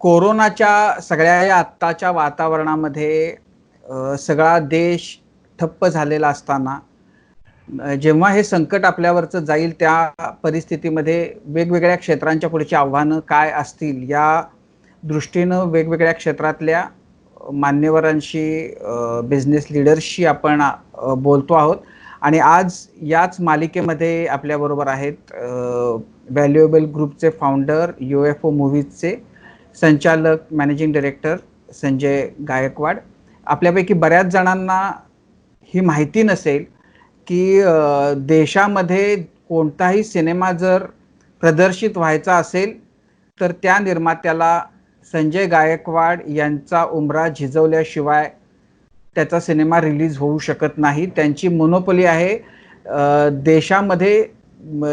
कोरोनाच्या सगळ्या या आत्ताच्या वातावरणामध्ये सगळा देश ठप्प झालेला असताना जेव्हा हे संकट आपल्यावरचं जाईल त्या परिस्थितीमध्ये वेगवेगळ्या क्षेत्रांच्या पुढची आव्हानं काय असतील या दृष्टीनं वेगवेगळ्या क्षेत्रातल्या मान्यवरांशी बिझनेस लीडर्सशी आपण बोलतो आहोत आणि आज याच मालिकेमध्ये आपल्याबरोबर आहेत व्हॅल्युएबल ग्रुपचे फाउंडर UFO मूव्हीजचे संचालक मॅनेजिंग डायरेक्टर संजय गायकवाड. आपल्यापैकी बऱ्याच जणांना ही माहिती नसेल की देशामध्ये कोणताही सिनेमा जर प्रदर्शित व्हायचा असेल तर त्या निर्मात्याला संजय गायकवाड यांचा उंबरा झिजवल्याशिवाय त्याचा सिनेमा रिलीज होऊ शकत नाही. त्यांची मोनोपोली आहे. देशामध्ये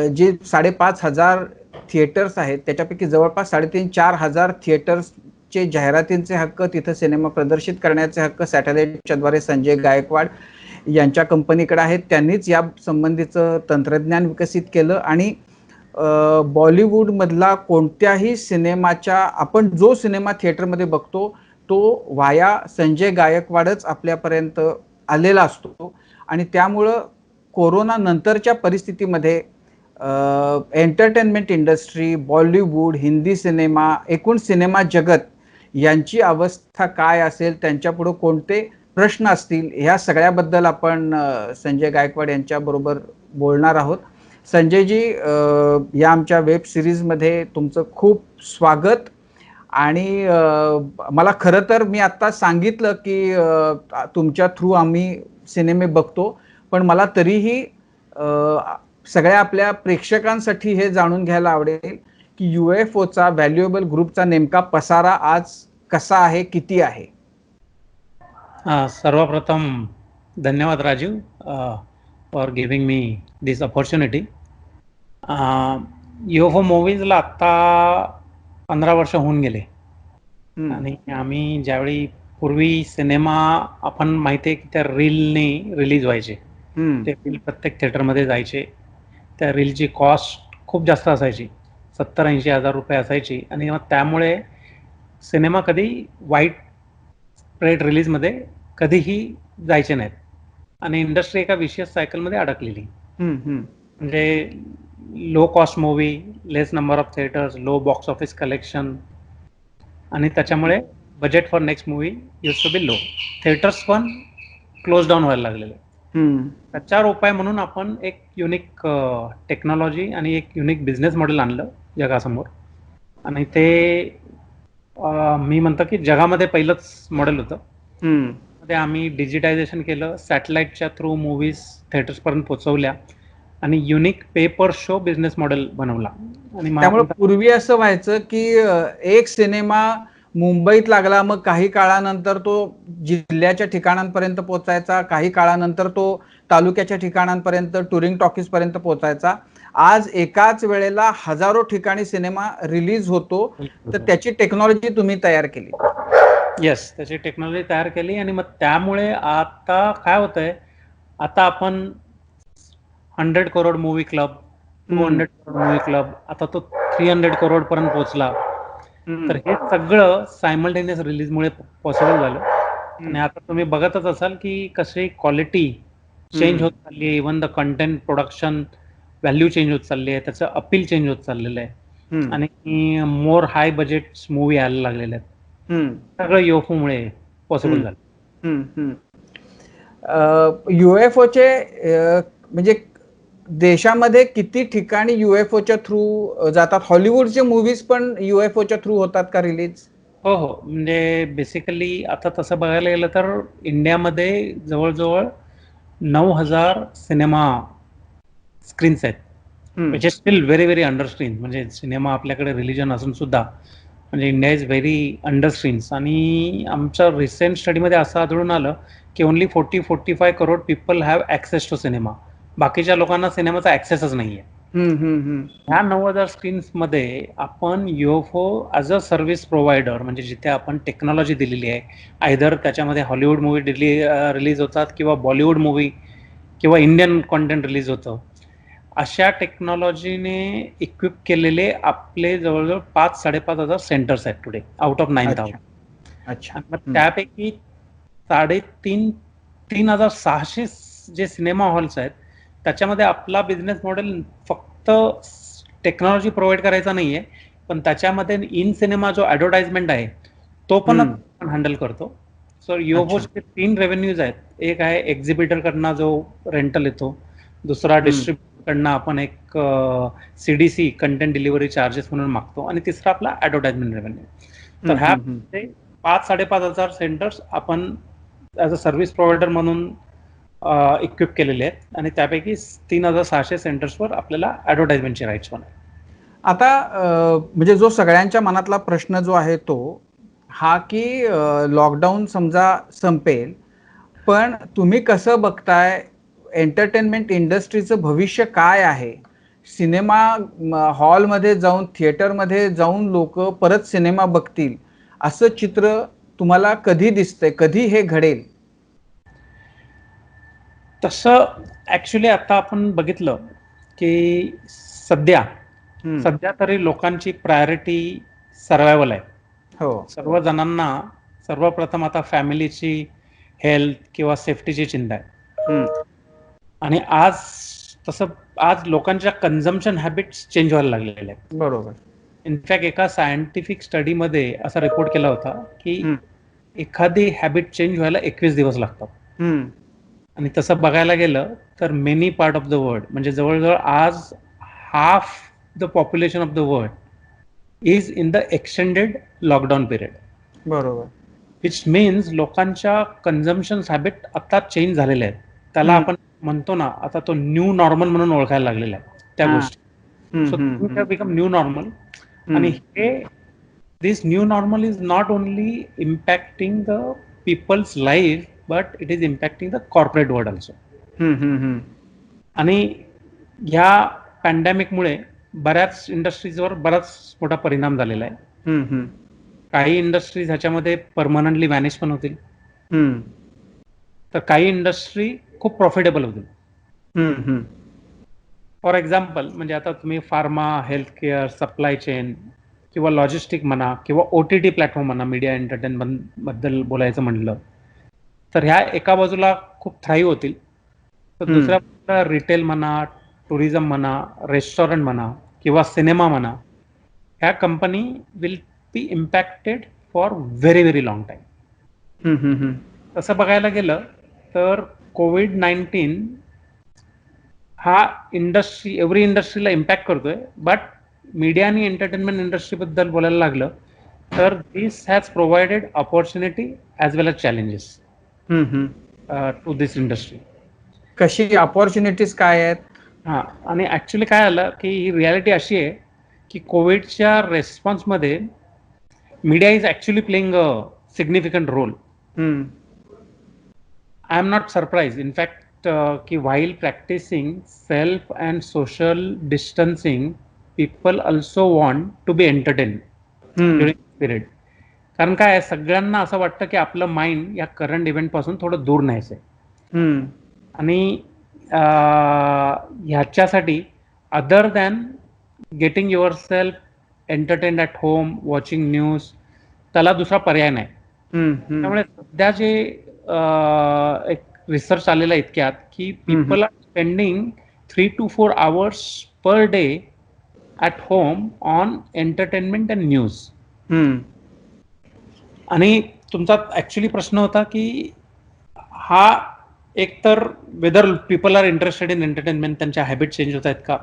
जे 5,500 थिएटर्स आहेत त्याच्यापैकी जवळपास 3,500-4,000 थिएटर्सचे जाहिरातींचे हक्क, तिथं सिनेमा प्रदर्शित करण्याचे हक्क सॅटेलाइटच्या द्वारे संजय गायकवाड यांच्या कंपनीकडे आहेत. त्यांनीच या संबंधीचं तंत्रज्ञान विकसित केलं आणि बॉलिवूडमधला कोणत्याही सिनेमाच्या आपण जो सिनेमा थिएटरमध्ये बघतो तो व्हाया संजय गायकवाडच आपल्यापर्यंत आलेला असतो आणि त्यामुळं कोरोना नंतरच्या परिस्थितीमध्ये entertainment industry, Bollywood, Hindi cinema, एकूण सिनेमा जगत यांची अवस्था काय असेल, त्यांच्यापुढे कोणते प्रश्न असतील, ह्या सगळ्याबद्दल आपण संजय गायकवाड यांच्याबरोबर बोलणार आहोत. संजयजी, या आमच्या वेब सिरीजमध्ये तुमचं खूप स्वागत. आणि मला खरं तर मी आत्ता सांगितलं की तुमच्या थ्रू आम्ही सिनेमे बघतो, पण मला तरीही सगळ्या आपल्या प्रेक्षकांसाठी हे जाणून घ्यायला आवडेल की UFOचा व्हॅल्युएबल ग्रुपचा नेमका पसारा आज कसा आहे, किती आहे? सर्वप्रथम धन्यवाद Rajeev for giving me this opportunity. UFO मूव्हीजला आत्ता 15 वर्ष होऊन गेले आणि आम्ही ज्यावेळी पूर्वी सिनेमा आपण माहिती आहे की त्या रीलने रिलीज व्हायचे, ते रील प्रत्येक थिएटरमध्ये जायचे. त्या रीलची कॉस्ट खूप जास्त असायची, 70-80 हजार रुपये असायची आणि मग त्यामुळे सिनेमा कधी वाईट स्प्रेड रिलीजमध्ये कधीही जायचे नाहीत आणि इंडस्ट्री एका विशेष सायकलमध्ये अडकलेली. म्हणजे low cost movie, less number of theatres, low box office collection आणि त्याच्यामुळे budget for next movie use to be low. Theatres पण क्लोज डाऊन व्हायला लागलेले. त्याच्यावर उपाय म्हणून आपण एक युनिक टेक्नॉलॉजी आणि एक युनिक बिझनेस मॉडेल आणलं जगासमोर आणि ते मी म्हणतो की जगामध्ये पहिलंच मॉडेल होतं. ते आम्ही डिजिटायझेशन केलं, सॅटेलाइटच्या थ्रू मूवीज थिएटर्सपर्यंत पोहोचवल्या आणि युनिक पे पर शो बिझनेस मॉडेल बनवला. आणि त्यामुळे पूर्वी असं व्हायचं की एक सिनेमा मुंबईत लागला, मग काही काळानंतर तो जिल्ह्याच्या ठिकाणांपर्यंत पोहोचायचा, काही काळानंतर तो तालुक्याच्या ठिकाणांपर्यंत, टुरिंग टॉकीज पर्यंत पोहोचायचा. आज एकाच वेळेला हजारो ठिकाणी सिनेमा रिलीज होतो, तर त्याची टेक्नॉलॉजी तुम्ही तयार केली. येस, त्याची टेक्नॉलॉजी तयार केली आणि मग त्यामुळे आता काय होतंय, आता आपण 100 crore movie club, 200 crore movie club, आता तो 300 करोड पर्यंत पोहोचला. तर हे सगळं सायमल्टेनियस रिलीजमुळे पॉसिबल झालं. आणि आता तुम्ही बघतच असाल की कशी क्वालिटी चेंज होत चालली आहे, even the content production value change होत चालली आहे, त्याचं अपील चेंज होत चाललेलं आहे आणि मोर हाय बजेट मूवी यायला लागलेले आहेत. सगळं UFOमुळे पॉसिबल झालं. UFOचे म्हणजे देशामध्ये किती ठिकाणी UFOच्या थ्रू जातात? हॉलिवूडचे मूव्हीज पण UFOच्या थ्रू होतात का रिलीज? हो हो, म्हणजे बेसिकली आता तसं बघायला गेलं तर इंडियामध्ये जवळजवळ 9,000 सिनेमा स्क्रीन्स आहेत, which is still very very under screen. म्हणजे सिनेमा आपल्याकडे रिलीजन असून सुद्धा म्हणजे India is very under screens. आणि आमच्या रिसेंट स्टडीमध्ये असं आढळून आलं की only 40-45 crore people have access to cinema. बाकीच्या लोकांना सिनेमाचा ॲक्सेसच नाही आहे. ह्या 9,000 स्क्रीन्समध्ये आपण UFO as a service provider, म्हणजे जिथे आपण टेक्नॉलॉजी दिलेली आहे, आयदर त्याच्यामध्ये हॉलिवूड मूवी रिलीज होतात किंवा बॉलिवूड मूवी किंवा इंडियन कॉन्टेंट रिलीज होतं. अशा टेक्नॉलॉजीने इक्विप केलेले आपले जवळजवळ 5,000-5,500 सेंटर्स आहेत टुडे आउट ऑफ 9,000. अच्छा. त्यापैकी 3,600 जे सिनेमा हॉल्स आहेत त्याच्यामध्ये आपला बिझनेस मॉडेल फक्त टेक्नॉलॉजी प्रोव्हाइड करायचा नाहीये, पण त्याच्यामध्ये इन सिनेमा जो ऍडव्हर्टाइजमेंट आहे तो पण आपण हँडल करतो. सो योबोचे 3 रेव्हेन्यूज आहेत. एक आहे एक्झिबिटर कडनं जो रेंटल येतो, दुसरा डिस्ट्रीब्युटर कडनं आपण एक CDC कंटेंट डिलिव्हरी चार्जेस म्हणून मागतो, आणि तिसरा आपला ऍडव्हर्टाइजमेंट रेव्हेन्यू. तर ह्या 5,000-5,500 सेंटर्स आपण ऍज अ सर्व्हिस प्रोव्हायडर म्हणून इक्विप केलेले आहेत, आणि त्यापैकी 3,600 सेंटर्सवर आपल्याला ऍडव्हर्टाइजमेंटचे राईट्स पण आहेत. आता म्हणजे जो सगळ्यांच्या मनातला प्रश्न जो आहे तो हा की लॉकडाऊन समजा संपेल, पण तुम्ही कसं बघताय एंटरटेनमेंट इंडस्ट्रीचं भविष्य काय आहे? सिनेमा हॉलमध्ये जाऊन, थिएटरमध्ये जाऊन लोक परत सिनेमा बघतील असं चित्र तुम्हाला कधी दिसतंय? कधी हे घडेल? तसं ऍक्च्युली आता आपण बघितलं की सध्या तरी लोकांची प्रायोरिटी सर्वायवल आहे. हो. सर्व जणांना सर्वप्रथम आता फॅमिलीची हेल्थ किंवा सेफ्टीची चिंता आहे. आणि आज लोकांच्या कन्झम्पशन हॅबिट्स चेंज व्हायला लागलेल्या आहेत. बरोबर. इनफॅक्ट एका सायंटिफिक स्टडीमध्ये असा रिपोर्ट केला होता की एखादी हॅबिट चेंज व्हायला 21 दिवस लागतात. आणि तसं बघायला गेलं तर many part of the world, म्हणजे जवळजवळ आज half the population of the world is in the extended lockdown period. बरोबर. विच मीन्स लोकांच्या कन्झम्पशन हॅबिट आता चेंज झालेल्या आहेत. त्याला आपण म्हणतो ना, आता तो न्यू नॉर्मल म्हणून ओळखायला लागलेला आहे त्या गोष्टी. So become new normal. आणि हे this new normal is not only impacting the peoples life, but it is impacting the corporate world also. आणि ह्या पॅन्डेमिकमुळे बऱ्याच इंडस्ट्रीजवर बराच मोठा परिणाम झालेला आहे. काही इंडस्ट्रीज ह्याच्यामध्ये परमनंटली मॅनेज पण होतील, तर काही इंडस्ट्री खूप प्रॉफिटेबल होतील. फॉर एक्झाम्पल, म्हणजे आता तुम्ही pharma, health care, supply chain किंवा लॉजिस्टिक म्हणा किंवा OTT प्लॅटफॉर्म म्हणा, मीडिया एंटरटेनमेंट बद्दल बोलायचं म्हटलं तर ह्या एका बाजूला खूप थ्राईव्ह होतील, तर दुसऱ्या बाजूला रिटेल म्हणा, टुरिझम म्हणा, रेस्टॉरंट म्हणा किंवा सिनेमा म्हणा, ह्या company will be impacted for very very long time. तसं बघायला गेलं तर COVID-19 हा एव्हरी इंडस्ट्रीला इम्पॅक्ट करतोय, बट मीडिया आणि एंटरटेनमेंट इंडस्ट्री बद्दल बोलायला लागलं तर this has provided opportunity as well as challenges to this industry. कशी अपॉर्च्युनिटीज काय आहेत? आणि ऍक्च्युली काय आलं की ही रियालिटी अशी आहे की कोविडच्या रेस्पॉन्समध्ये media is actually playing a significant role. I am not surprise in fact की while practicing self and social distancing, people also want to be entertain during period. कारण काय, सगळ्यांना असं वाटतं की आपलं माइंड या करंट इव्हेंट पासून थोडं दूर न्यायचंय. आणि ह्याच्यासाठी other than getting your self entertained at home, watching news, त्याला दुसरा पर्याय नाही. त्यामुळे सध्या जे एक रिसर्च आलेला इतक्यात की people are spending 3 to 4 hours per day at home on entertainment and news. आणि तुमचा ऍक्च्युली प्रश्न होता की हा एक तर whether people are interested in entertainment, त्यांच्या हॅबिट चेंज होत आहेत का?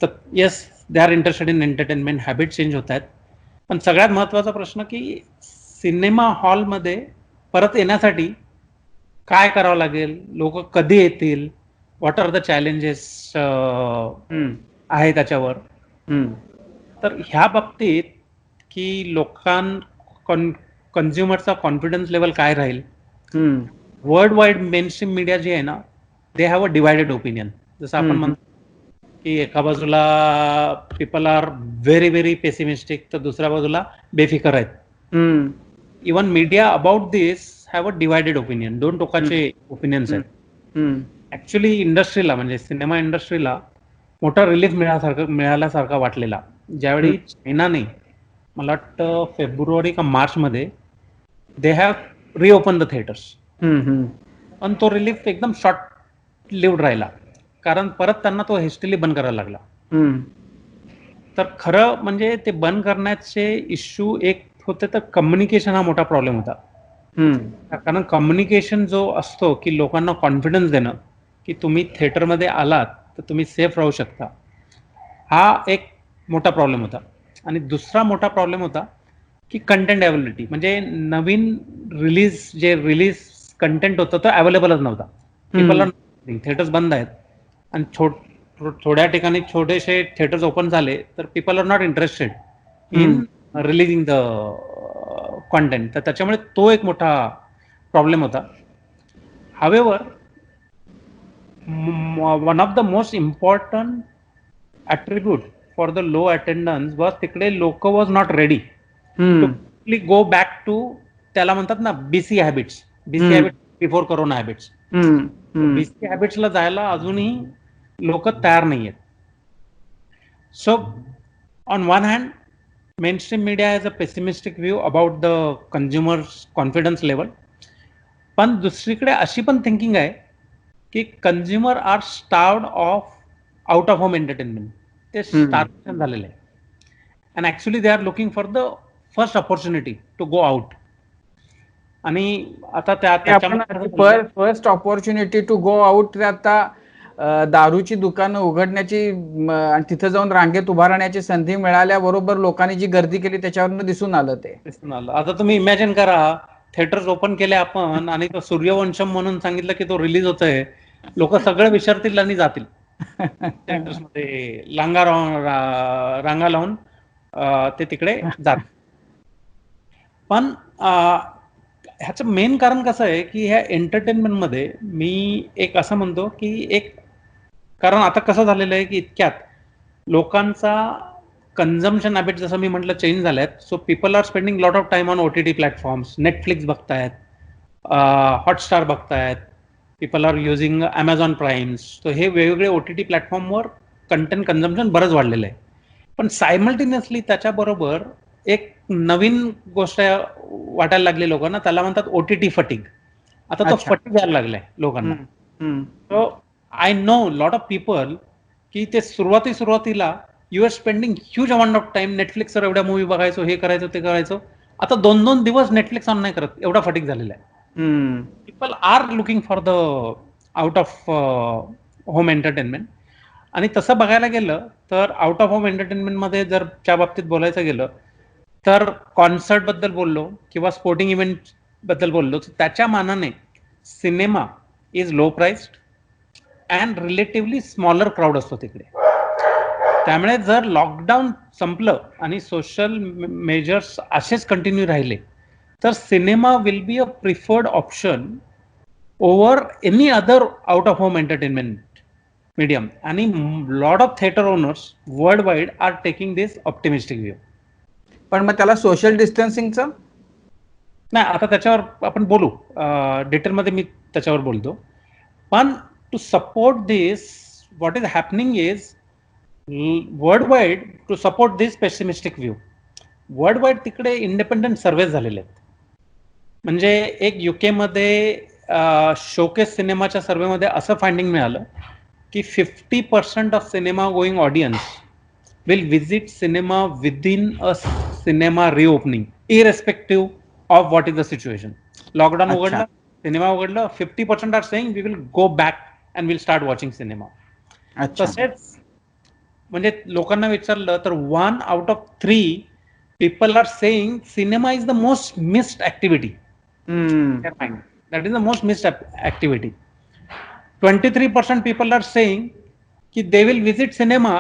तर yes, they are interested in entertainment, habit change होत आहेत. पण सगळ्यात महत्त्वाचा प्रश्न की सिनेमा हॉलमध्ये परत येण्यासाठी काय करावं लागेल, लोक कधी येतील, व्हॉट आर द चॅलेंजेस आहे त्याच्यावर. तर ह्या बाबतीत की कन्झ्युमरचा कॉन्फिडन्स लेवल काय राहील, वर्ल्ड वाईड मेनस्ट्रीम मीडिया जी आहे ना, they have a divided opinion. जसं आपण म्हणतो की एका बाजूला people are very very pessimistic, तर दुसऱ्या बाजूला बेफिकर आहेत. Even media about this have a divided opinion. दोन टोकाचे ओपिनियन्स आहेत. ऍक्च्युली इंडस्ट्रीला, म्हणजे सिनेमा इंडस्ट्रीला मोठा रिलीफ मिळाल्यासारखा वाटलेला, ज्यावेळी चायनाने मला वाटतं फेब्रुवारी का मार्च मध्ये they have reopen the theatres. पण तो रिलीफ एकदम शॉर्ट लिव्ड राहिला, कारण परत त्यांना तो हेस्टिली बंद करायला लागला. तर खरं म्हणजे ते बंद करण्याचे इश्यू एक होते, तर कम्युनिकेशन हा मोठा प्रॉब्लेम होता. कारण कम्युनिकेशन जो असतो की लोकांना कॉन्फिडन्स देणं की तुम्ही थिएटरमध्ये आलात तर तुम्ही सेफ राहू शकता, हा एक मोठा प्रॉब्लेम होता. आणि दुसरा मोठा प्रॉब्लेम होता की कंटेंट अवेलेबिलिटी, म्हणजे नवीन रिलीज कंटेंट होतं तो अवेलेबलच नव्हता. पीपल आर थिएटर्स बंद आहेत आणि थोड्या ठिकाणी छोटेसे थिएटर्स ओपन झाले तर people are not interested in releasing the content. तर त्याच्यामुळे तो एक मोठा प्रॉब्लेम होता. However one of the most important attribute for the low attendance was तिकडे लोक was not ready to go back to, त्याला म्हणतात ना BC habits before corona habits. BC हॅबिट्सला जायला अजूनही लोक तयार नाही आहेत. So on one hand mainstream media has a pessimistic view about the consumer's confidence level, पण दुसरीकडे अशी पण थिंकिंग आहे की consumer are starved of out of home entertainment. ते स्टार्वेशन झालेले आहे and actually they are looking for the first opportunity to go out. आणि आता first opportunity to go out आता दारूची दुकानं उघडण्याची आणि तिथं जाऊन रांगेत उभा राहण्याची संधी मिळाल्याबरोबर लोकांनी जी गर्दी केली त्याच्यावरनं दिसून आलं. आता तुम्ही इमॅजिन करा, थिएटर्स ओपन केले आपण आणि तो सूर्यवंशम म्हणून सांगितलं की तो रिलीज होतोय, लोक सगळे विसरतील आणि जातील थिएटर्स मध्ये, रांगा लावून ते तिकडे जात. पण ह्याचं मेन कारण कसं आहे की ह्या एंटरटेनमेंट मध्ये मी एक असं म्हणतो की एक कारण आता कसं झालेलं आहे की इतक्यात लोकांचा कन्झम्पशन हॅबिट जसं मी म्हटलं चेंज झाल्यात. So people are spending lot of time on OTT platforms. Netflix बघतायत, हॉटस्टार बघतायत, people are using Amazon primes. तर हे वेगवेगळे OTT प्लॅटफॉर्मवर कंटेंट कन्झम्पशन बरंच वाढलेलं आहे. पण सायमल्टेनियसली त्याच्याबरोबर एक नवीन गोष्ट वाटायला लागली लोकांना, त्याला म्हणतात OTT फटीग. आता तो फटीग यायला लागलाय लोकांना. So I know lot of people की ते सुरुवातीला you are spending huge amount of time नेटफ्लिक्सवर, एवढ्या मूवी बघायचो, हे करायचो ते करायचो. आता 2-2 दिवस नेटफ्लिक्स ऑन नाही करत, एवढा फटीग झालेला आहे. People are looking for the out of home entertainment. आणि तसं बघायला गेलं तर आउट ऑफ होम एंटरटेनमेंट मध्ये जर त्या बाबतीत बोलायचं गेलं तर कॉन्सर्ट बद्दल बोललो किंवा स्पोर्टिंग इव्हेंट बद्दल बोललो, तर त्याच्या मानाने cinema is low priced and relatively smaller crowd असतो तिकडे. त्यामुळे जर लॉकडाऊन संपलं आणि सोशल मेजर्स असेच कंटिन्यू राहिले तर cinema will be a preferred option over any other out of home entertainment medium. आणि lot of theatre owners world wide are taking this optimistic view. पण मग त्याला सोशल डिस्टन्सिंगचं नाही, आता त्याच्यावर आपण बोलू, डिटेलमध्ये मी त्याच्यावर बोलतो. पण to support this what is happening is world wide to support this pessimistic view. World wide तिकडे इंडिपेंडंट सर्व्हे झालेले आहेत. म्हणजे एक UK मध्ये शोकेस सिनेमाच्या सर्व्हेमध्ये असं फाइंडिंग मिळालं की 50% of cinema going audience will visit cinema within a cinema reopening irrespective of what is the situation. Lockdown उघडलं, सिनेमा उघडलं, 50% are saying we will go back and will start watching cinema. तसेच म्हणजे लोकांना विचारलं तर 1 out of 3 people are saying cinema is the most missed activity. That is the most missed activity. 23% people are saying ki they will visit cinema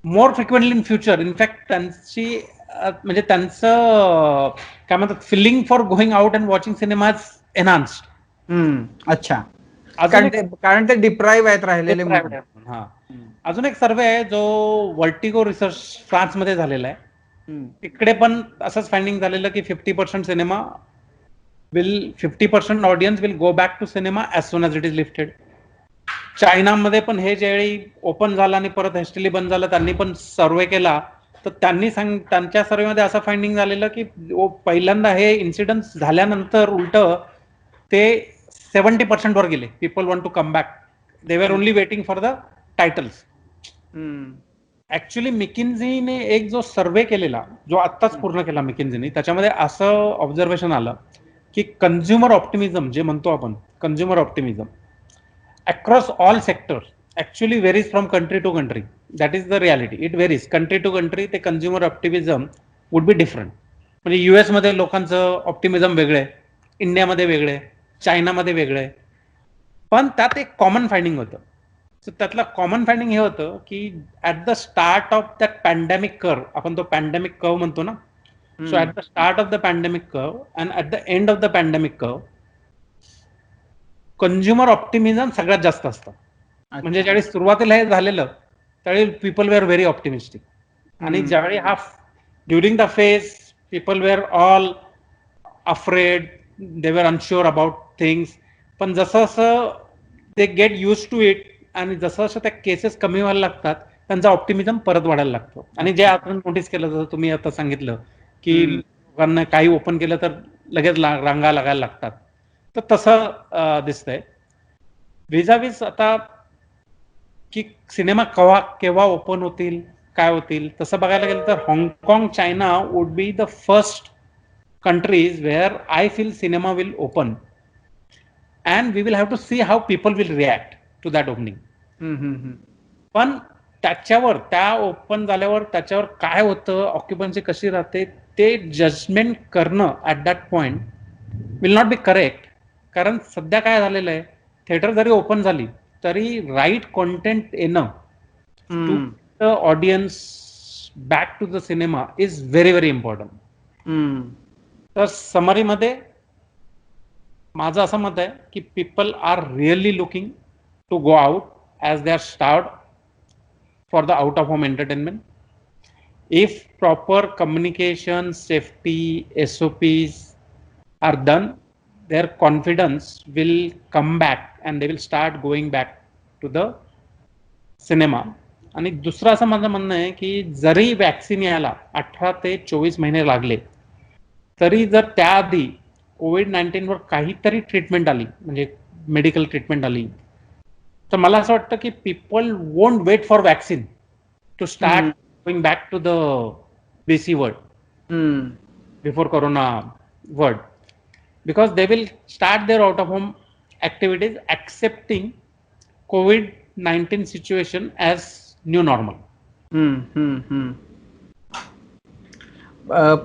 more frequently in future. In fact, त्यांची म्हणजे त्यांचं काय म्हणतात feeling for going out and watching cinema is enhanced. अच्छा, कारण ते डिप्राईव्ह आहेत राहिलेले. हा, अजून एक सर्वे आहे जो वर्टिगो रिसर्च फ्रान्स मध्ये झालेला आहे. तिकडे पण असंच फाइंडिंग झालेलं की 50% audience will go back to cinema as soon as it is lifted. चायनामध्ये पण हे ज्यावेळी ओपन झालं आणि परत हेस्टिली बंद झालं, त्यांनी पण सर्वे केला, तर त्यांच्या सर्वेमध्ये असं फाइंडिंग झालेलं की पहिल्यांदा हे इन्सिडेंट झाल्यानंतर उलट ते 70% वर गेले. People want to come back. They were only waiting for the titles. Actually मिकिन्झीने एक जो सर्वे केलेला, जो आत्ताच पूर्ण केला मिकिन्झीने, त्याच्यामध्ये असं ऑब्झर्वेशन आलं की कंझ्युमर ऑप्टिमिझम जे म्हणतो आपण, consumer optimism across all sectors actually varies from country to country. That is the reality. It varies country to country. ते consumer optimism would be different. म्हणजे US मध्ये लोकांचं ऑप्टिमिझम वेगळे, इंडियामध्ये वेगळे, चायनामध्ये वेगळे, पण त्यात एक कॉमन फाइंडिंग होतं. सो त्यातलं कॉमन फाइंडिंग हे होतं की at the start of that pandemic curve, आपण तो पॅन्डेमिक कर्व म्हणतो ना, so at the start of the pandemic curve and at the end of the pandemic curve consumer optimism सगळ्यात जास्त असतं. म्हणजे ज्यावेळी सुरुवातीला हे झालेलं त्यावेळी पीपल वेअर व्हेरी ऑप्टिमिस्टिक, आणि ज्यावेळी हा during the phase people were all afraid, they were unsure about things. पण जसं जसं they get used to it आणि जसं जसं त्या केसेस कमी व्हायला लागतात, त्यांचा ऑप्टिमिझम परत वाढायला लागतो. आणि जे आपण नोटीस केलं, जसं तुम्ही आता सांगितलं की लोकांना काही ओपन केलं तर लगेच रांगा लागायला लागतात, तर तसं दिसतंय. विजावीज आता की सिनेमा केव्हा ओपन होतील, काय होतील, तसं बघायला गेलं तर हाँगकाँग, China would be the first countries where I feel cinema will open, and we will have to see how people will react to that opening. पण त्याच्यावर, त्या ओपन झाल्यावर त्याच्यावर काय होतं, ऑक्युपन्सी कशी राहते, ते जजमेंट करणं at that point will not B correct. कारण सध्या काय झालेलं आहे, थिएटर जरी ओपन झाली तरी राईट कॉन्टेंट येणं to the audience back to the cinema is very very important. तर समरीमध्ये माझं असं मत आहे की people are really looking to go out as they are starved for the out of home entertainment. If proper communication, safety, SOPs are done, their confidence will come back and they will start going back to the cinema. आणि दुसरं असं माझं म्हणणं आहे की जरी vaccine यायला 18 ते 24 महिने लागले, तरी जर त्याआधी COVID-19 वर काहीतरी ट्रीटमेंट आली, म्हणजे मेडिकल ट्रीटमेंट आली, तर मला असं वाटतं की people won't wait for vaccine to start going back to the BC world before corona world, because they will start their out of home activities accepting COVID-19 situation as new normal.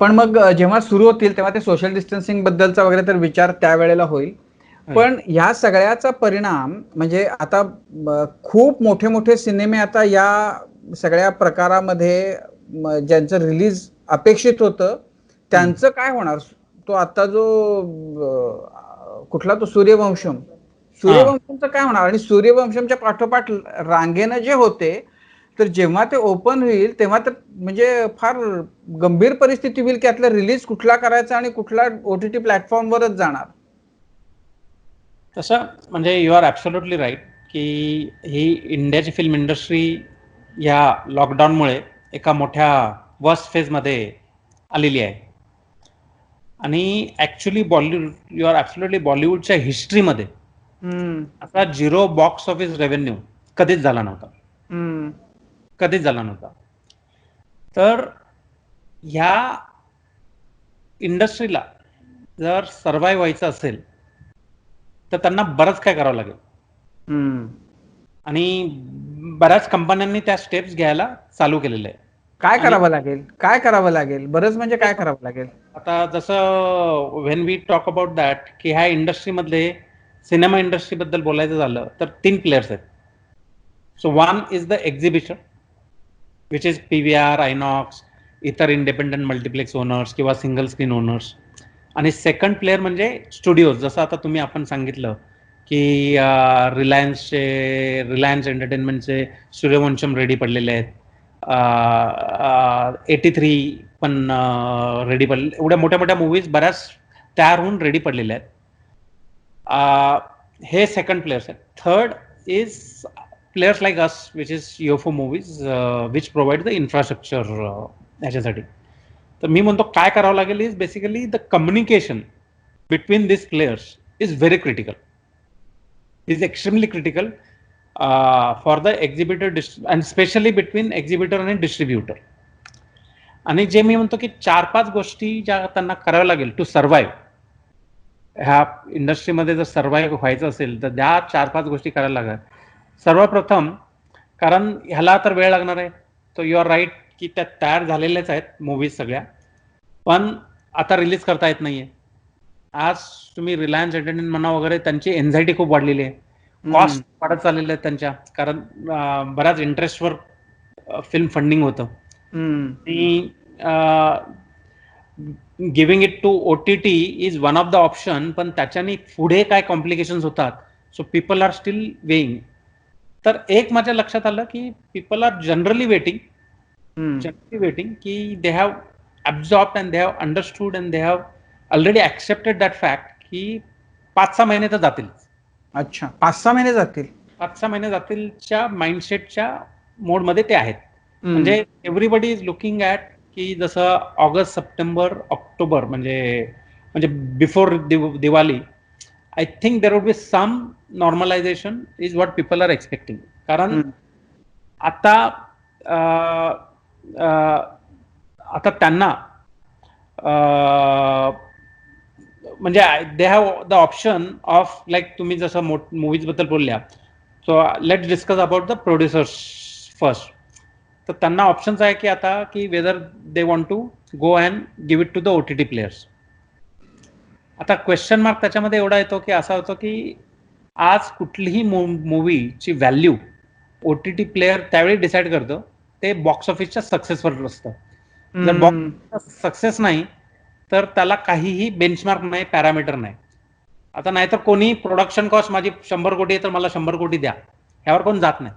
पण मग जेव्हा सुरू होतील तेव्हा ते social distancing बद्दलचा वगैरे तर विचार त्यावेळेला होईल. पण ह्या सगळ्याचा परिणाम म्हणजे आता खूप मोठे मोठे सिनेमे आता या सगळ्या प्रकारामध्ये ज्यांचं रिलीज अपेक्षित होतं त्यांचं काय होणार? तो आता जो कुठला तो सूर्यवंशमचं काय होणार? आणि सूर्यवंशमच्या पाठोपाठ रांगेनं जे होते, तर जेव्हा ते ओपन होईल तेव्हा तर म्हणजे फार गंभीर परिस्थिती होईल की यातला रिलीज कुठला करायचा आणि कुठला OTT प्लॅटफॉर्मवरच जाणार. तसं म्हणजे यू आर ॲब्सोल्युटली राईट की ही इंडियाची फिल्म इंडस्ट्री या लॉकडाऊनमुळे एका मोठ्या वर्स्ट फेजमध्ये आलेली आहे. आणि ॲक्च्युली यू आर ॲब्सोल्युटली बॉलिवूडच्या हिस्ट्रीमध्ये असा 0 बॉक्स ऑफिस रेव्हेन्यू कधीच झाला नव्हता. तर ह्या इंडस्ट्रीला जर सर्व्हाइव्ह व्हायचं असेल तर त्यांना बरंच काय करावं लागेल, आणि बऱ्याच कंपन्यांनी त्या स्टेप्स घ्यायला चालू केलेले आहे. काय करावं लागेल बरंच म्हणजे काय करावं लागेल? आता जसं when we talk about that की ह्या इंडस्ट्रीमधले, सिनेमा इंडस्ट्रीबद्दल बोलायचं झालं तर 3 प्लेयर्स आहेत. So one is the exhibition which is PVR, Inox, इतर इंडिपेंडंट मल्टिप्लेक्स ओनर्स किंवा सिंगल स्क्रीन ओनर्स. आणि सेकंड प्लेअर म्हणजे स्टुडिओज. जसं आता तुम्ही आपण सांगितलं की रिलायन्स एंटरटेनमेंटचे सूर्यवंशम रेडी पडलेले आहेत, 83 पण रेडी पडले. एवढ्या मोठ्या मोठ्या मूवीज बऱ्याच तयार होऊन रेडी पडलेल्या आहेत. हे सेकंड प्लेयर्स आहेत. Third is players like us, which is UFO movies, which provide the infrastructure याच्यासाठी. तर मी म्हणतो काय करावं लागेल is basically the communication between this players is very critical, is extremely critical for the exhibitor and specially between exhibitor आणि distributor. आणि जे मी म्हणतो की 4-5 गोष्टी ज्या त्यांना कराव्या लागेल टू सर्व्हाइव्ह, ह्या इंडस्ट्रीमध्ये जर सर्व्हाइव्ह व्हायचं असेल तर त्या 4-5 गोष्टी करायला लागतात. सर्वप्रथम, कारण ह्याला तर वेळ लागणार आहे, तर यू आर राईट की त्या तयार झालेल्याच आहेत मूवीज सगळ्या, पण आता रिलीज करता येत नाहीये. आज तुम्ही रिलायन्स एंटरटेनमेंट म्हणा वगैरे, त्यांची एन्झायटी खूप वाढलेली आहे, कॉस्ट वाढत चाललेले आहेत त्यांच्या, कारण बऱ्याच इंटरेस्टवर फिल्म फंडिंग होतं. Giving it to OTT is one of the option, पण त्याच्याने पुढे काय कॉम्प्लिकेशन्स होतात, so people are still weighing. तर एक माझ्या लक्षात आलं की पीपल आर जनरली वेटिंग की they have absorbed and they have understood and they have already accepted that fact की 5-6 महिने तर जातील. अच्छा, 5-6 महिने जातील. 5-6 महिने जातीलच्या माइंडसेटच्या मोडमध्ये ते आहेत. म्हणजे एव्हरीबडी इज लुकिंग ॲट की जसं ऑगस्ट, सप्टेंबर, ऑक्टोबर म्हणजे before Diwali, I think there would be some normalization is what people are expecting. कारण आता त्यांना म्हणजे they have the option of, like तुम्ही जसं मूवीज बद्दल बोलल्या, so let's discuss about the producers first. तर त्यांना ऑप्शन्स आहे की आता की whether they want to go and give it to the OTT players. आता क्वेश्चन मार्क त्याच्यामध्ये एवढा येतो की असा होतो की आज कुठलीही मूवीची व्हॅल्यू OTT प्लेयर त्यावेळी डिसाईड करतं, ते बॉक्स ऑफिसच्या सक्सेसवर असतं. जर बॉक्स सक्सेस नाही तर त्याला काहीही बेंचमार्क नाही, पॅरामीटर नाही. आता नाहीतर कोणी प्रोडक्शन कॉस्ट माझी 100 कोटी आहे तर मला 100 कोटी द्या, ह्यावर कोण जात नाही.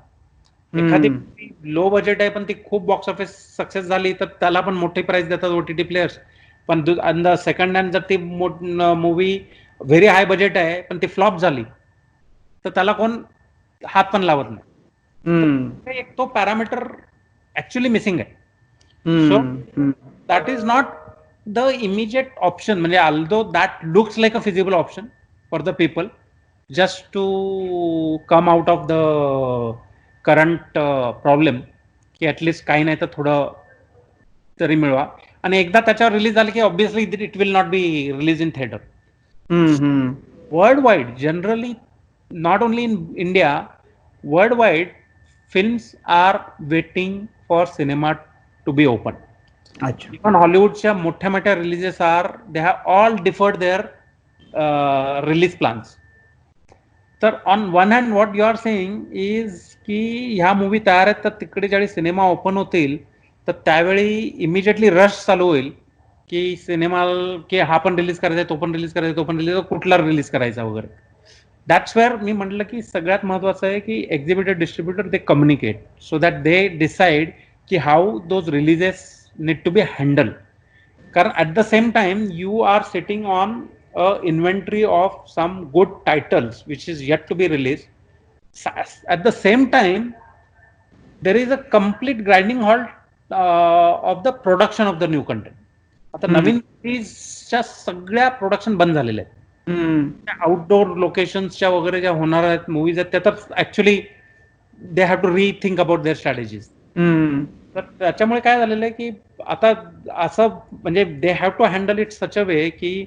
एखादी लो बजेट आहे पण ती खूप बॉक्स ऑफिस सक्सेस झाली तर त्याला पण मोठी प्राइस देतात OTT प्लेयर्स. पण सेकंड हँड जर ती मूवी व्हेरी हाय बजेट आहे पण ती फ्लॉप झाली तर त्याला कोण हात पण लावत नाही. एक तो पॅरामीटर ऍक्च्युअली मिसिंग आहे. So that is not the immediate option. म्हणजे although that looks like a feasible option for the people just to come out of the current problem, की ॲटलिस्ट काही नाही तर थोडं तरी मिळवा. आणि एकदा त्याच्यावर रिलीज झालं की obviously it will not be release in theatre. World wide generally, not only in India, world wide films are waiting for cinema to be open. Even हॉलिवूडच्या मोठ्या मोठ्या releases are, they have all deferred their release plans. तर on one hand what you are saying is की ह्या movie तयार आहेत तर तिकडे ज्यावेळी सिनेमा ओपन होतील तर त्यावेळी इमिजिएटली रश चालू होईल की सिनेमा, की हा पण रिलीज करायचा, तो पण रिलीज करायचा, तो पण रिलीज, कुठला रिलीज करायचा वगैरे. दॅट्स वेअर मी म्हटलं की सगळ्यात महत्वाचं आहे की exhibitor, distributor they communicate so that they decide की how those releases need to be handle. कारण at the same time you are sitting on a inventory of some good titles which is yet to be released. At the same time there is a complete grinding halt of the production of the new content. आता नवीन सीरीजच्या सगळ्या production बंद झालेले आहेत. Outdoor लोकेशन्सच्या वगैरे ज्या होणार आहेत movies आहेत त्या तर actually they have to rethink about their strategies. तर त्याच्यामुळे काय झालेलं आहे की आता असं म्हणजे they have to handle it such a way की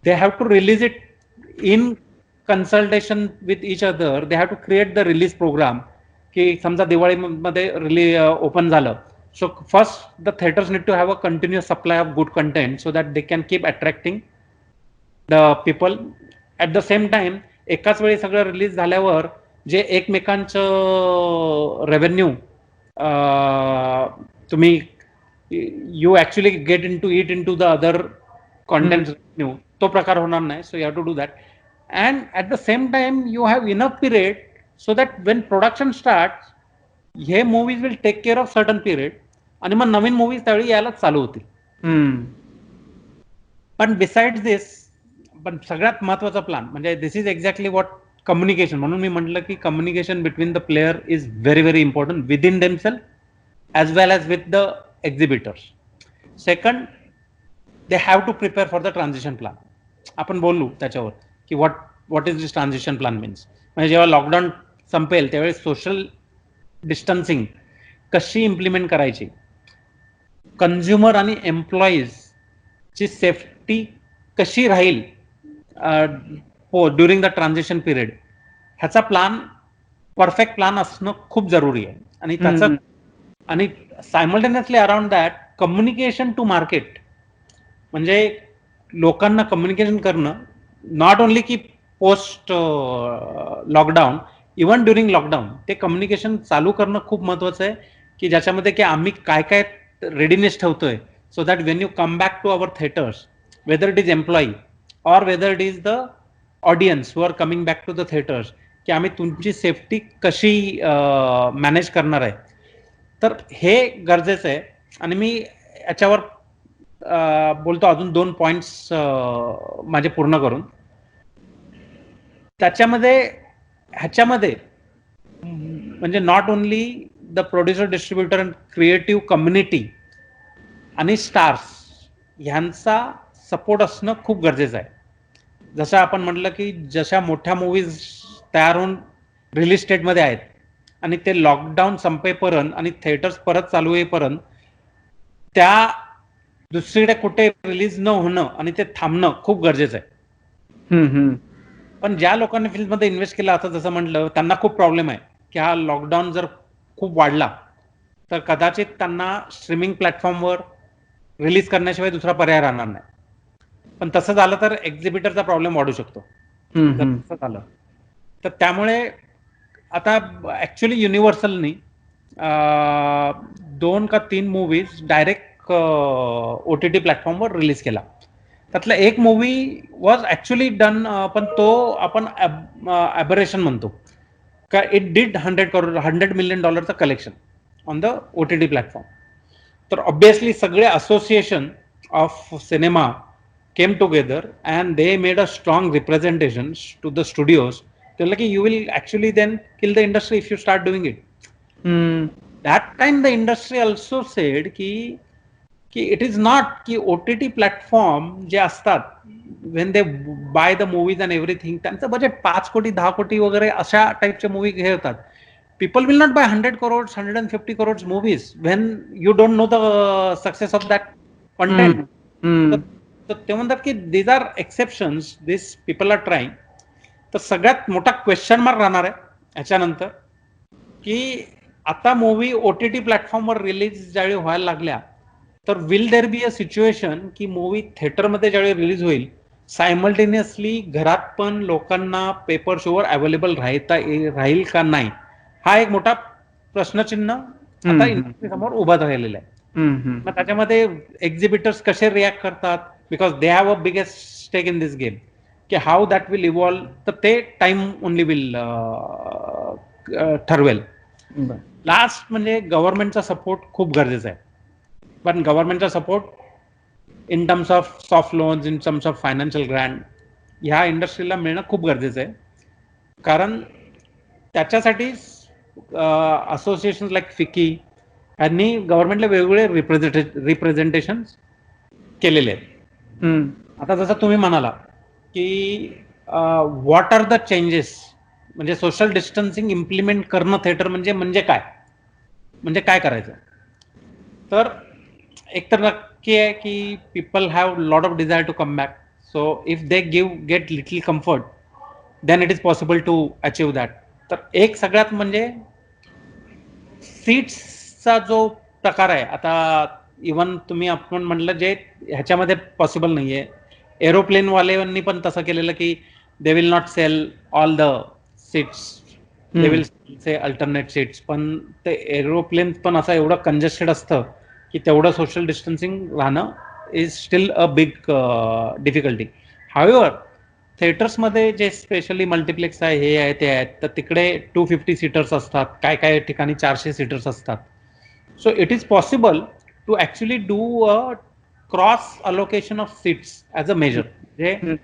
they have to release it in consultation with each other. They have to create the release program की समजा दिवाळीमध्ये रिलीज ओपन झालं, so first the theatres need to have a continuous supply of good content so that they can keep attracting the people. At the same time एकाच वेळी सगळं release झाल्यावर जे एकमेकांचं रेव्हेन्यू तुम्ही you actually get into the other content revenue, तो प्रकार होणार नाही. So you have to do that. And at the same time you have enough period so that when production start हे movies will take care of certain period आणि मग नवीन movies त्यावेळी यायला चालू होतील. पण बिसाइड्स दिस, पण सगळ्यात महत्वाचा प्लॅन म्हणजे this is exactly what communication, म्हणून मी म्हटलं की communication between the player is very very important within themself as well as with the exhibitors. Second, they have to prepare for the transition plan. आपण बोलू त्याच्यावर की what is this transition plan means. म्हणजे जेव्हा lockdown संपेल त्यावेळेस social distancing कशी implement करायची, कन्झ्युमर आणि एम्प्लॉईज ची सेफ्टी कशी राहील ड्युरिंग द ट्रान्झिशन पिरियड, ह्याचा प्लॅन, परफेक्ट प्लॅन असणं खूप जरुरी आहे. आणि त्याचं आणि simultaneously around that communication to market, म्हणजे लोकांना कम्युनिकेशन करणं, नॉट ओनली की post lockdown, even during lockdown ते कम्युनिकेशन चालू करणं खूप महत्वाचं आहे, की ज्याच्यामध्ये की आम्ही काय काय रेडीनेस ठेवतोय, so that when you come back to our theatres, whether it is employee और whether it is the audience who are coming back to the theatres, की आम्ही तुमची सेफ्टी कशी मॅनेज करणार आहे. तर हे गरजेचं आहे. आणि मी याच्यावर बोलतो अजून 2 पॉइंट्स माझे पूर्ण करून. ह्याच्यामध्ये म्हणजे not only the producer, distributor and creative community आणि स्टार्स ह्यांचा सपोर्ट असणं खूप गरजेचं आहे. जसं आपण म्हटलं की जशा मोठ्या मूवीज तयार होऊन रिलीज स्टेटमध्ये आहेत आणि ते लॉकडाऊन संपेपर्यंत आणि थिएटर्स परत चालू होईपर्यंत त्या दुसरीकडे कुठे रिलीज न होणं आणि ते थांबणं खूप गरजेचं आहे. पण ज्या लोकांनी फिल्ममध्ये इन्व्हेस्ट केलं, आता जसं म्हटलं, त्यांना खूप प्रॉब्लेम आहे की हा लॉकडाऊन जर खूप वाढला तर कदाचित त्यांना स्ट्रीमिंग प्लॅटफॉर्मवर रिलीज करण्याशिवाय दुसरा पर्याय राहणार नाही. पण तसं झालं तर एक्झिबिटरचा प्रॉब्लेम वाढू शकतो जर तसं झालं तर. त्यामुळे आता ऍक्च्युली युनिव्हर्सलनी 2 का 3 मूवीज डायरेक्ट OTT प्लॅटफॉर्मवर रिलीज केला. त्यातला एक मूवी वॉज ऍक्च्युली डन, पण तो आपण ॲबरेशन म्हणतो का it did $100 million collection on the OTT platform. तर ऑब्विसली सगळे association of cinema came together and they made a strong representation to the studios. They're like, you will actually then kill the industry if you start doing it. That time the industry also said ki it is not ki OTT platform जे असतात, when they buy the movies and everything, त्यांचं budget 5 कोटी 10 कोटी वगैरे अशा टाईपचे movie घेतात. People will not buy 100 crores 150 crores movies when you don't know the success of that content. तर ते म्हणतात की these are exceptions, these people are trying. तर सगळ्यात मोठा क्वेश्चन मार्क राहणार आहे याच्यानंतर की आता मूवी OTT प्लॅटफॉर्मवर रिलीज ज्यावेळी व्हायला लागल्या तर will there be a situation की मूवी थिएटरमध्ये ज्यावेळी रिलीज होईल सायमल्टेनियसली घरात पण लोकांना पेपर शोवर अवेलेबल राहील का नाही, हा एक मोठा प्रश्नचिन्ह आता इंडस्ट्री समोर उभा राहिलेला आहे. मग त्याच्यामध्ये एक्झिबिटर्स कसे रिॲक्ट करतात, because they have a biggest stake in this game, की हाऊ दॅट विल इव्हॉल्व, तर ते टाइम ओनली विल ठरवेल. लास्ट म्हणजे गव्हर्नमेंटचा सपोर्ट खूप गरजेचा आहे. पण गव्हर्नमेंटचा support in terms of soft loans, in terms of financial grant ह्या इंडस्ट्रीला मिळणं खूप गरजेचं आहे. कारण त्याच्यासाठी असोसिएशन लाईक फिकी यांनी गव्हर्नमेंटला वेगवेगळे रिप्रेझेंटेशन केलेले आहेत. आता जसं तुम्ही म्हणाला की व्हॉट आर द चेंजेस, म्हणजे सोशल डिस्टन्सिंग इम्प्लिमेंट करणं थिएटर म्हणजे काय, म्हणजे काय करायचं. तर एक तर नक्की आहे की people have lot of desire to come back. So if they get little comfort then it is possible to achieve that. तर एक सगळ्यात म्हणजे सीट्सचा जो प्रकार आहे, आता इव्हन तुम्ही आपण म्हटलं जे ह्याच्यामध्ये पॉसिबल नाहीये, एरोप्लेनवाल्यांनी पण तसं केलेलं की they will not sell all the seats, they will say alternate seats. पण ते एरोप्लेन पण असं एवढं कंजेस्टेड असतं की तेवढं सोशल डिस्टन्सिंग राहणं is still a big difficulty. However थिएटर्समध्ये जे स्पेशली मल्टिप्लेक्स आहे, हे आहे ते आहेत, तर तिकडे 250 सीटर्स असतात, काय ठिकाणी 400 सीटर्स असतात. So it is possible to actually do a cross allocation of seats as a measure. म्हणजे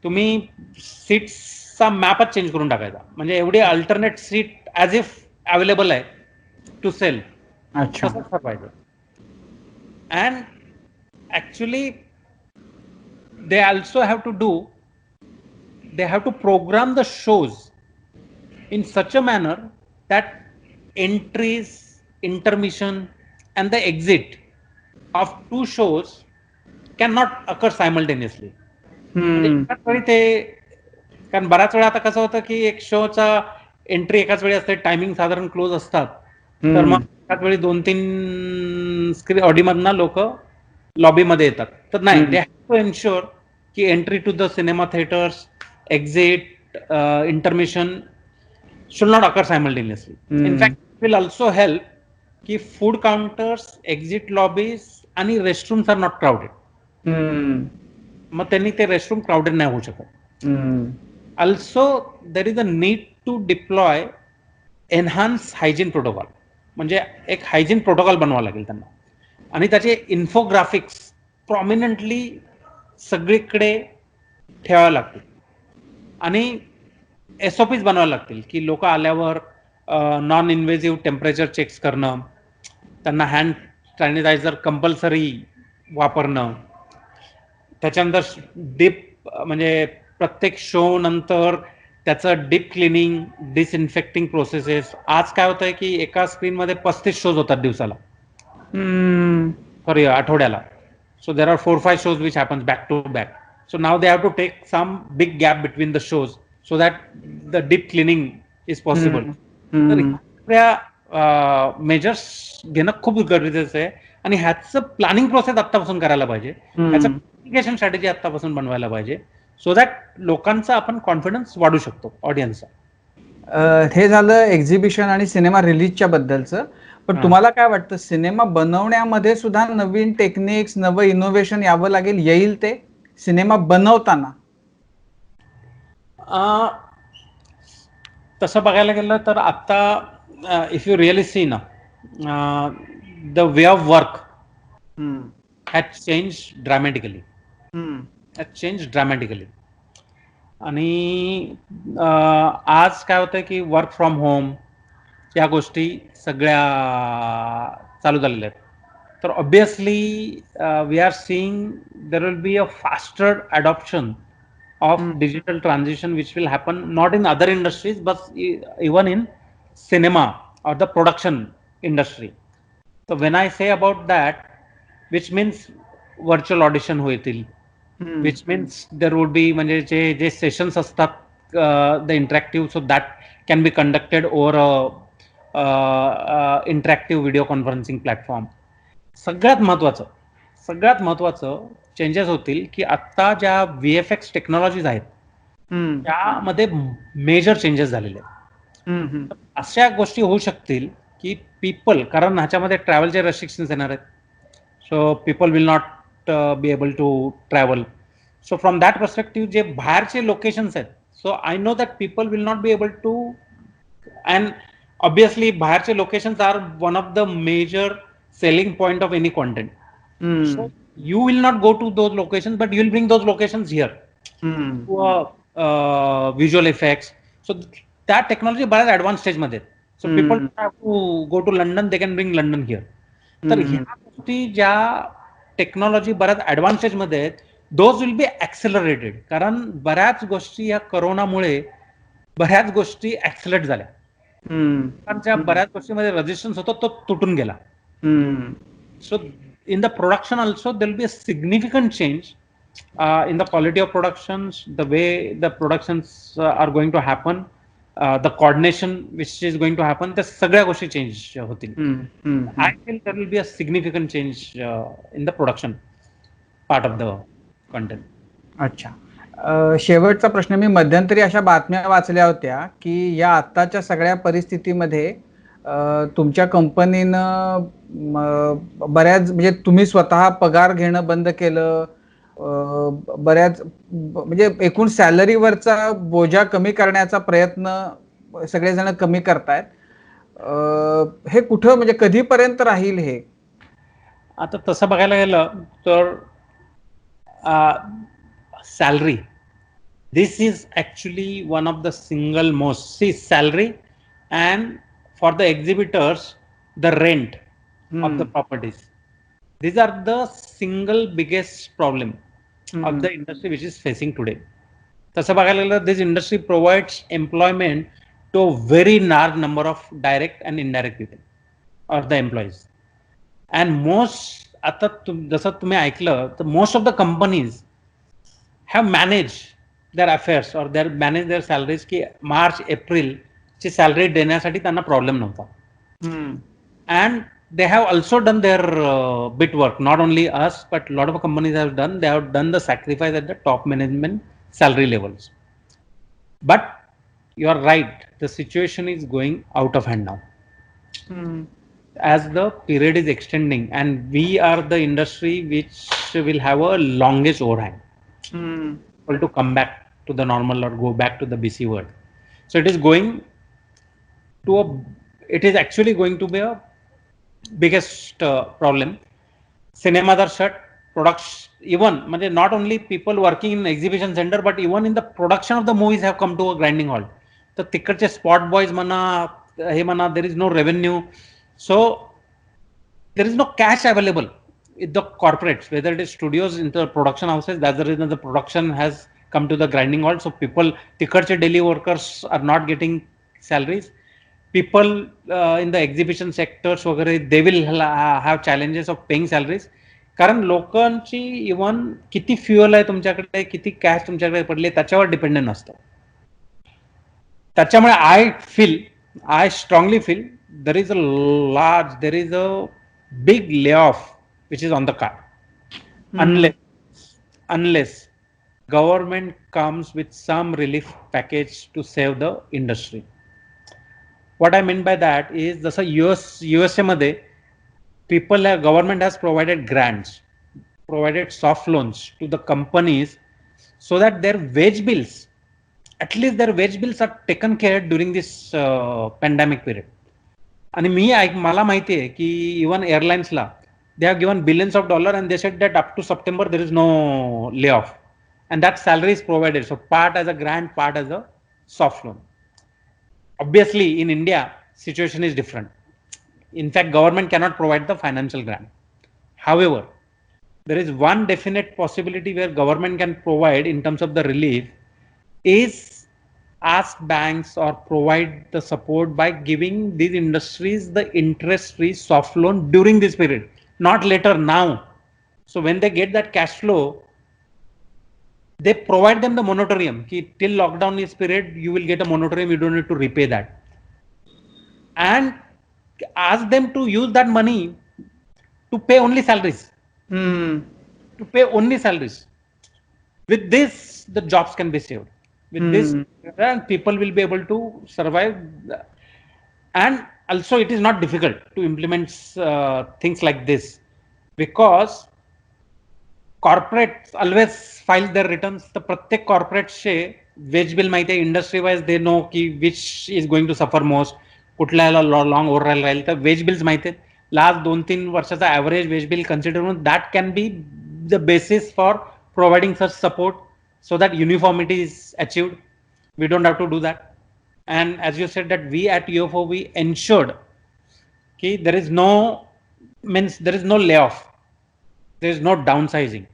तुम्ही सीट्स चा मॅपच चेंज करून टाकायचा. म्हणजे एवढी alternate seat as if available आहे टू सेल, अच्छा. तसंच ठरवायचं. And actually they also have to program the shows in such a manner that entries, intermission and the exit of two shows cannot occur simultaneously. म्हणजे एकाच वेळी ते, कारण बऱ्याच वेळा आता कसं होतं की एक शोचा एंट्री एकाच वेळी असते, टायमिंग साधारण क्लोज असतात, तर मग एकाच वेळी 2-3 स्क्रीन ऑडिओमधनं लोक लॉबीमध्ये येतात. तर नाही, दे हॅव टू एन्श्योर की entry to the cinema theatres, exit, intermission should not occur simultaneously. In fact, it will also help ki food counters, exit lobbies आणि restrooms are not crowded. मग त्यांनी ते restroom crowded नाही होऊ शकत. Also, there is a need to deploy enhanced hygiene protocol. म्हणजे एक hygiene protocol बनवावं लागेल त्यांना, आणि त्याचे इन्फोग्राफिक्स प्रॉमिनंटली सगळीकडे ठेवावे लागतील, आणि SOPs बनवायला लागतील की लोक आल्यावर नॉन इन्व्हेजिव्ह टेम्परेचर चेक्स करणं, त्यांना हँड सॅनिटायझर कंपल्सरी वापरणं, त्याच्यानंतर डीप म्हणजे प्रत्येक शो नंतर त्याचं डीप क्लिनिंग, डिसइन्फेक्टिंग प्रोसेसेस. आज काय होतंय की एका स्क्रीनमध्ये 35 शोज होतात दिवसाला, सॉरी आठवड्याला. So there are 4-5 shows which happens back to back. So now they have to take some big gap between the shows so that the deep cleaning is possible. तर ह्या मेजर्स घेणं खूप गरजेचं आहे, आणि ह्याचं प्लॅनिंग प्रोसेस आत्तापासून करायला पाहिजे, ह्याचं कम्युनिकेशन स्ट्रॅटेजी आत्तापासून बनवायला पाहिजे, सो दॅट लोकांचा आपण कॉन्फिडन्स वाढू शकतो, ऑडियन्सचा. हे झालं एक्झिबिशन आणि सिनेमा रिलीजच्या बद्दलचं. पण तुम्हाला काय वाटतं, सिनेमा बनवण्यामध्ये सुद्धा नवीन टेक्निक्स, नवं इनोव्हेशन यावं लागेल, येईल ते सिनेमा बनवताना? तसं बघायला गेलं तर आता इफ यू रिअली सी ना, the way of work has change dramatically. आणि आज काय होतं की वर्क फ्रॉम होम या गोष्टी सगळ्या चालू झालेल्या आहेत. तर obviously we are seeing there will be a faster adoption of digital transition which will happen not in other industries but even in cinema or the production industry. So when I say about that, which means virtual audition होतील, which means there would be म्हणजे जे sessions असतात the interactive, so that can be conducted over a interactive video conferencing platform. सगळ्यात महत्वाचं changes होतील की आता ज्या VFX टेक्नॉलॉजीज आहेत त्यामध्ये मेजर चेंजेस झालेले आहेत. अशा गोष्टी होऊ शकतील की पीपल, कारण ह्याच्यामध्ये ट्रॅव्हलचे रेस्ट्रिक्शन्स येणार आहेत, so people will not be able to travel. So from that perspective जे बाहेरचे लोकेशन्स आहेत, so I know that people will not be able to, and obviously बाहेरचे locations are one of the major selling point of any content. So you will not go to those locations, but you will bring those locations here to visual effects. So that technology बऱ्याच advanced stage मध्ये. So people don't have to go to London, they can bring London here. तर ह्या गोष्टी ज्या technology बऱ्याच advance stage मध्ये आहेत, those will be ऍक्सेलरेटेड, कारण बऱ्याच गोष्टी या करोनामुळे बऱ्याच गोष्टी ऍक्सेलरेट झाल्या. ज्या बऱ्याच गोष्टीमध्ये रेजिस्टन्स होता तो तुटून गेला. So in the production also there will be a significant change in the quality of productions, the way the productions are going to happen, the coordination which is going to happen, the सगळ्या गोष्टी change होतील. I feel there will be a significant change in the production part of the content. अच्छा. शेवटचा प्रश्न, मी मध्यंतरी अशा बातम्या वाचल्या होत्या की या आत्ताच्या सगळ्या परिस्थितीमध्ये तुमच्या कंपनीनं बऱ्याच, म्हणजे तुम्ही स्वतः पगार घेणं बंद केलं, बऱ्याच म्हणजे एकूण सॅलरीवरचा बोजा कमी करण्याचा प्रयत्न सगळेजण कमी करतायत. हे कुठं, म्हणजे कधीपर्यंत राहील हे? आता तसं बघायला गेलं तर salary this is actually one of the single most, see, salary and for the exhibitors, the rent of the properties. These are the single biggest problem of the industry which is facing today. तसं बघायला गेलं, this industry provides employment to a very large number of direct and indirect people or the employees. And most, आता जसं तुम्ही ऐकलं, तर most of the companies have managed their affairs or their manage their salaries की March April ची salary देण्यासाठी त्यांना problem नव्हता. And they have also done their bit work, not only us but lot of companies have done, they have done the sacrifice at the top management salary levels. But you are right, the situation is going out of hand now. As the period is extending and we are the industry which will have a longest overhang to come back to the normal or go back to the BC world. So it is going to it is actually going to be a biggest problem. Cinemas are shut, products, even not only people working in exhibition center but even in the production of the movies have come to a grinding halt. The ticketचे spot boys there is no revenue, so there is no cash available with the corporates, whether it is studios, into the production houses. That's the reason the production has come to the grinding halt. So people, ticketचे daily workers are not getting salaries. People in the exhibition sectors वगैरे, they will have challenges of paying salaries. कारण लोकांची even किती fuel आहे तुमच्याकडे, किती cash तुमच्याकडे पडले त्याच्यावर डिपेंडेंट असतं. त्याच्यामुळे I strongly feel there is a big layoff which is on the card, unless government comes with some relief package to save the industry. What I mean by that is, जसं USA मध्ये government has provided grants, provided soft loans to the companies so that their wage bills, at least their wage bills are taken care during this pandemic period. आणि मला माहिती आहे की even एअरलाइन्सला they have given billions of dollars and they said that up to September there is no layoff and that salary is provided. So part as a grant, part as a soft loan. Obviously in India situation is different. In fact, government cannot provide the financial grant. However, there is one definite possibility where government can provide in terms of the relief is ask banks or provide the support by giving these industries the interest-free soft loan during this period, not later, now. So when they get that cash flow, they provide them the moratorium. Till lockdown is period, you will get a moratorium, you don't need to repay that. And ask them to use that money to pay only salaries. To pay only salaries. With this, the jobs can be saved. With this, and people will be able to survive. And also, it is not difficult to implement things like this because corporates always file their returns. The प्रत्येक corporateचे wage bill माहिती आहे, industry wise they know की which is going to suffer most, कुठल्याला long overall राहील. तर wage bills माहिती आहेत. Last 2-3 वर्षाचा average wage bill consider करून that can be the basis for providing such support so that uniformity is achieved. We don't have to do that. And as you said that we at UFO, we ensured that there is no layoff, there is no downsizing,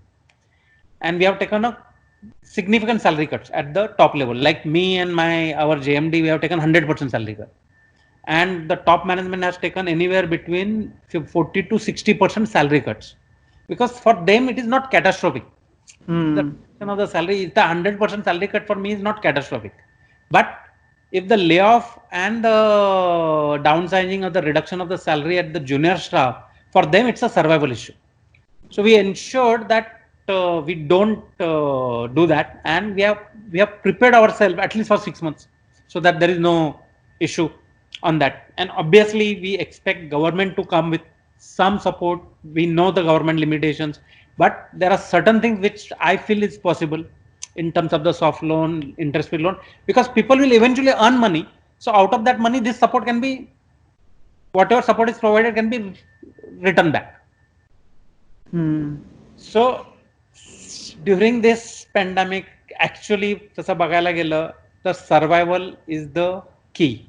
and we have taken a significant salary cuts at the top level. Like me and our JMD, we have taken 100% salary cut, and the top management has taken anywhere between 40 to 60% salary cuts, because for them it is not catastrophic. The of the salary is the 100% salary cut for me is not catastrophic, but if the layoff and the downsizing or the reduction of the salary at the junior staff, for them it's a survival issue. So we ensured that we don't do that, and we have prepared ourselves at least for 6 months so that there is no issue on that. And obviously we expect government to come with some support. We know the government limitations, but there are certain things which I feel is possible in terms of the soft loan, interest-free loan, because people will eventually earn money. So out of that money, this support can be, whatever support is provided can be returned back. So during this pandemic, actually तसं बघायला गेलं तर survival is the key.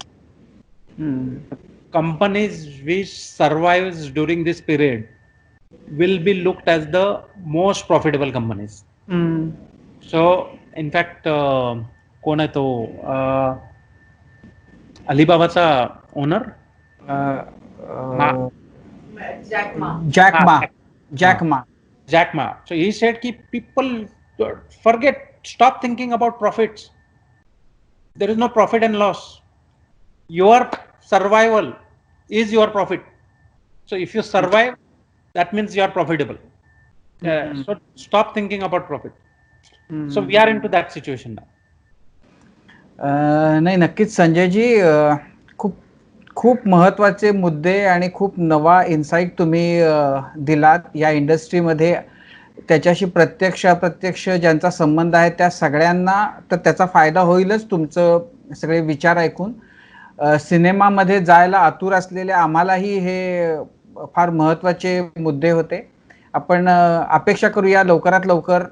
Companies which survives during this period will be looked as the most profitable companies. So in fact कोण आहे तो अलिबाबाचा owner jack मा. So he said ki people stop thinking about profits. There is no profit and loss. Your survival is your profit. So if you survive, that means you are profitable. So stop thinking about profit. So we are into that situation now. नाही, नक्कीच संजयजी, खूप खूप महत्त्वाचे मुद्दे आणि खूप नवा insight तुम्ही दिलात या इंडस्ट्रीमध्ये. त्याच्याशी प्रत्यक्ष अप्रत्यक्ष ज्यांचा संबंध आहे त्या सगळ्यांना तर त्याचा फायदा होईलच तुमचं सगळे विचार ऐकून. सिनेमामध्ये जायला आतुर असलेल्या आम्हालाही हे फार महत्त्वाचे मुद्दे होते. आपण अपेक्षा करूया लवकरात लवकर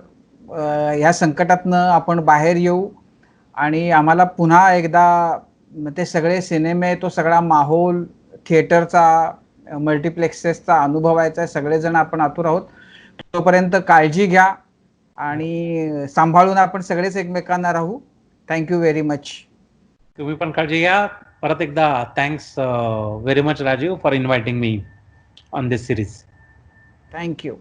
या संकटातनं आपण बाहेर येऊ आणि आम्हाला पुन्हा एकदा ते सगळे सिनेमे, तो सगळा माहोल, थिएटरचा, मल्टिप्लेक्सेसचा अनुभवायचा आहे. सगळेजण आपण आतुर आहोत. तोपर्यंत काळजी घ्या आणि सांभाळून आपण सगळेच एकमेकांना राहू. Thank you very much. तुम्ही पण काळजी घ्या. परत एकदा thanks very much Rajeev for inviting me on this series. Thank you.